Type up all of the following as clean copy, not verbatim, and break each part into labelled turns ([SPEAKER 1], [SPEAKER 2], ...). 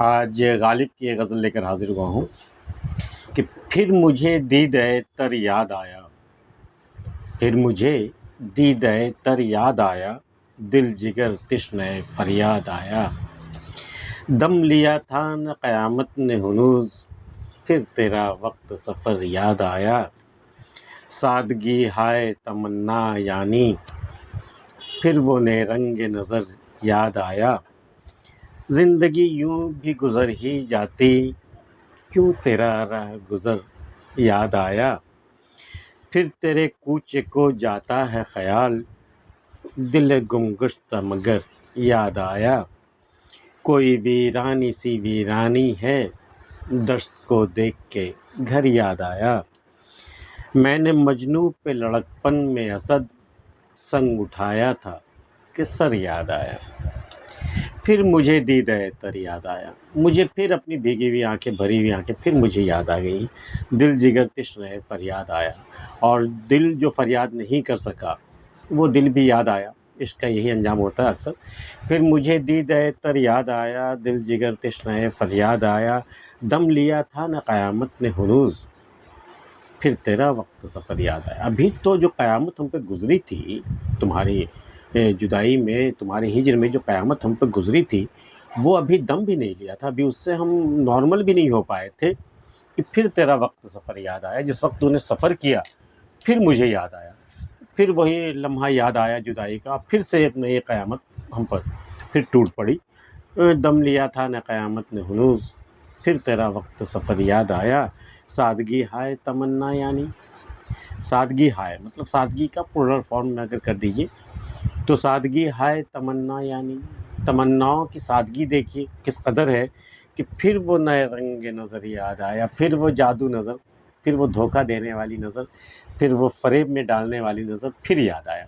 [SPEAKER 1] آج غالب کی ایک غزل لے کر حاضر ہوا ہوں کہ پھر مجھے دیدہ تر یاد آیا، پھر مجھے دیدہ تر یاد آیا، دل جگر تشنہ فریاد آیا۔ دم لیا تھا نہ قیامت نے ہنوز، پھر تیرا وقت سفر یاد آیا۔ سادگی ہائے تمنا یعنی، پھر وہ نیرنگ نظر یاد آیا۔ زندگی یوں بھی گزر ہی جاتی، کیوں تیرا راہ گزر یاد آیا۔ پھر تیرے کوچے کو جاتا ہے خیال، دل گم گشتہ مگر یاد آیا۔ کوئی ویرانی سی ویرانی ہے، دشت کو دیکھ کے گھر یاد آیا۔ میں نے مجنوں پہ لڑکپن میں اسد، سنگ اٹھایا تھا کہ سر یاد آیا۔ پھر مجھے دیدہ تر یاد آیا، مجھے پھر اپنی بھیگی ہوئی آنکھیں بھری ہوئی آنکھیں پھر مجھے یاد آ گئی۔ دل جگر تشنہ فریاد آیا، اور دل جو فریاد نہیں کر سکا وہ دل بھی یاد آیا۔ عشق کا یہی انجام ہوتا ہے اکثر۔ پھر مجھے دیدہ تر یاد آیا، دل جگر تشنہ فریاد آیا۔ دم لیا تھا نہ قیامت نے ہنوز، پھر تیرا وقت سفر یاد آیا۔ ابھی تو جو قیامت ہم پہ گزری تھی، تمہاری جدائی میں، تمہارے ہجر میں جو قیامت ہم پہ گزری تھی، وہ ابھی دم بھی نہیں لیا تھا، ابھی اس سے ہم نارمل بھی نہیں ہو پائے تھے کہ پھر تیرا وقت سفر یاد آیا۔ جس وقت تو نے سفر کیا پھر مجھے یاد آیا، پھر وہی لمحہ یاد آیا جدائی کا، پھر سے ایک نئی قیامت ہم پر پھر ٹوٹ پڑی۔ دم لیا تھا نہ قیامت نے ہنوز، پھر تیرا وقت سفر یاد آیا۔ سادگی ہائے تمنا یعنی، سادگی ہائے مطلب سادگی کا پلورل فارم میں اگر کر دیجئے تو سادگی ہائے تمنا یعنی، تمناؤں کی سادگی دیکھیے کس قدر ہے کہ پھر وہ نئے رنگ نظر یاد آیا، پھر وہ جادو نظر، پھر وہ دھوکہ دینے والی نظر، پھر وہ فریب میں ڈالنے والی نظر پھر یاد آیا۔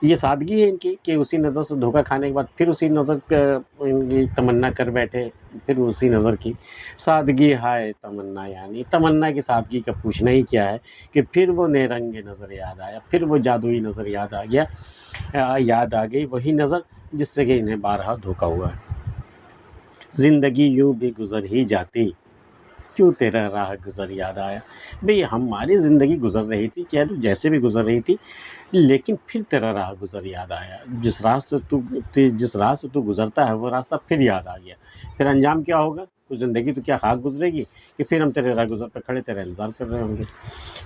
[SPEAKER 1] یہ سادگی ہے ان کی کہ اسی نظر سے دھوکہ کھانے کے بعد پھر اسی نظر کی تمنا کر بیٹھے، پھر اسی نظر کی سادگی ہائے تمنا یعنی، تمنا کی سادگی کا پوچھنا ہی کیا ہے کہ پھر وہ نئے رنگ نظر یاد آیا، پھر وہ جادوئی نظر یاد آ گیا، یاد آ گئی وہی نظر جس سے کہ انہیں بارہا دھوکہ ہوا ہے۔ زندگی یوں بھی گزر ہی جاتی، کیوں تیرا راہ گزر یاد آیا۔ بھئی ہماری زندگی گزر رہی تھی، چاہے جیسے بھی گزر رہی تھی، لیکن پھر تیرا راہ گزر یاد آیا۔ جس راہ سے تو گزرتا ہے وہ راستہ پھر یاد آ گیا۔ پھر انجام کیا ہوگا؟ تو زندگی تو کیا خاک گزرے گی کہ پھر ہم تیرے راہ گزر پہ کھڑے تیرا انتظار کر رہے ہوں گے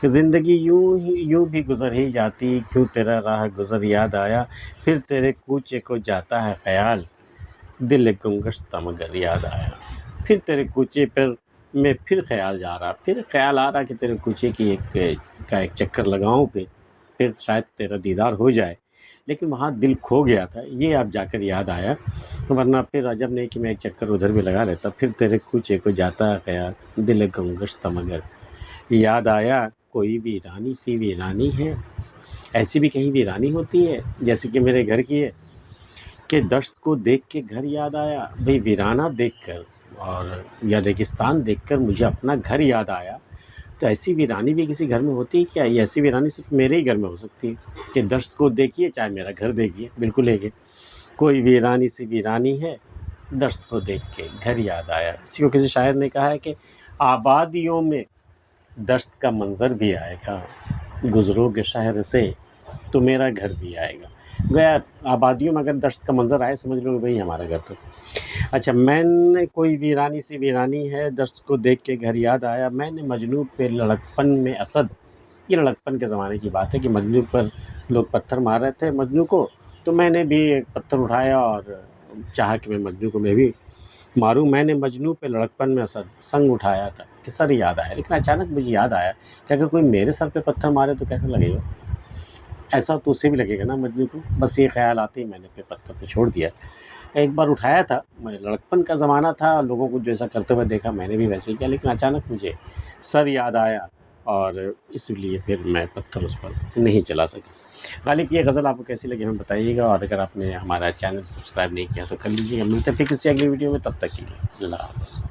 [SPEAKER 1] کہ زندگی یوں بھی گزر ہی جاتی، کیوں تیرا راہ گزر یاد آیا۔ پھر تیرے کوچے کو جاتا ہے خیال، دل گم گشتہ مگر یاد آیا۔ پھر تیرے کوچے پر میں پھر خیال جا رہا، پھر خیال آ رہا کہ تیرے کوچے کی ایک چکر لگاؤں، پھر شاید تیرا دیدار ہو جائے، لیکن وہاں دل کھو گیا تھا، یہ اب جا کر یاد آیا، ورنہ پھر عجب نہیں کہ میں ایک چکر ادھر بھی لگا لیتا۔ پھر تیرے کوچے کو جاتا ہے خیال، دل گم گشتہ مگر یاد آیا۔ کوئی ویرانی سی ویرانی ہے، ایسی بھی کہیں ویرانی ہوتی ہے جیسے کہ میرے گھر کی ہے کہ دشت کو دیکھ کے گھر یاد آیا۔ بھئی ویرانہ دیکھ کر اور یا ریگستان دیکھ کر مجھے اپنا گھر یاد آیا، تو ایسی ویرانی بھی کسی گھر میں ہوتی ہے کیا؟ یہ ایسی ویرانی صرف میرے ہی گھر میں ہو سکتی ہے کہ دشت کو دیکھیے چاہے میرا گھر دیکھیے، بالکل ایک ہے۔ کوئی ویرانی سی ویرانی ہے، دشت کو دیکھ کے گھر یاد آیا۔ اسی کو کسی شاعر نے کہا ہے کہ آبادیوں میں دشت کا منظر بھی آئے گا، گزرو گے شہر سے تو میرا گھر بھی آئے گا۔ گیا آبادیوں میں اگر دشت کا منظر آئے سمجھ لو بھئی ہمارا گھر تو۔ اچھا، میں نے کوئی ویرانی سی ویرانی ہے، دشت کو دیکھ کے گھر یاد آیا۔ میں نے مجنوں پہ لڑکپن میں اسد، یہ لڑکپن کے زمانے کی بات ہے کہ مجنوں پر لوگ پتھر مار رہے تھے مجنوں کو، تو میں نے بھی ایک پتھر اٹھایا اور چاہا کہ میں مجنوں کو میں بھی ماروں۔ میں نے مجنوں پہ لڑکپن میں اسد، سنگ اٹھایا تھا کہ سر یاد آیا۔ لیکن اچانک مجھے یاد آیا کہ اگر کوئی میرے سر پہ پتھر مارے تو کیسا لگے گا؟ ایسا تو اسے بھی لگے گا نا مجنوں کو۔ بس یہ خیال آتے ہی میں نے پھر پتھر پہ چھوڑ دیا۔ ایک بار اٹھایا تھا، میں لڑکپن کا زمانہ تھا، لوگوں کو جیسا کرتے ہوئے دیکھا میں نے بھی ویسے ہی کیا، لیکن اچانک مجھے سر یاد آیا اور اس لیے پھر میں پتھر اس پر نہیں چلا سکا۔ غالب یہ غزل آپ کو کیسی لگی ہمیں بتائیے گا، اور اگر آپ نے ہمارا چینل سبسکرائب نہیں کیا تو کر لیجیے گا۔ ملتے ہیں پھر کسی اگلی ویڈیو میں، تب تک کے لیے اللہ حافظ۔